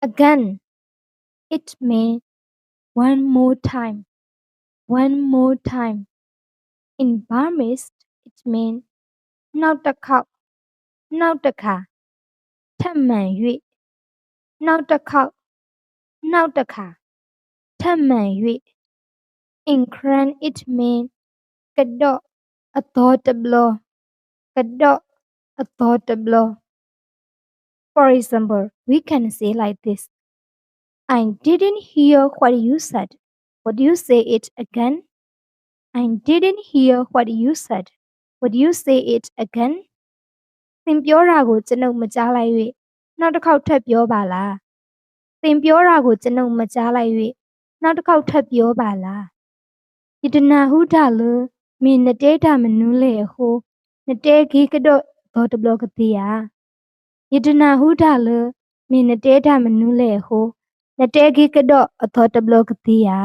Again. It means one more time. One more time. In Burmese, it means နောက်တစ်ခေါက်နောက်တစ်ခါထပ်မံ၍နောက်တစ်ခေါက်နောက်တစ်ခါထပ်မံ၍ In Karen, it means ကတော့အတော်တဘလကတော့အတော်တဘလ For example, we can say like this. I didn't hear what you said. Would you say it again? I didn't hear what you said. Would you say it again? သင်ပြောတာကိုကျွန်ုပ်မကြားလိုက်၍နောက်တစ်ခေါက်ထပ်ပြောပါလားသင်ပြောတာကိုကျွန်ုပ်မကြားလိုက်၍နောက်တစ်ခေါက်ထပ်ပြောပါလားယတနာဟုဒါလမင်းနတဲတာမနူးလေဟိုနတဲဂီကတော့ဘောတဘလကတိယာယတနာဟုဒါလမင်းနတဲတာမနူးလေဟိုနတဲဂီကတော့အသောတဘလကတိယာ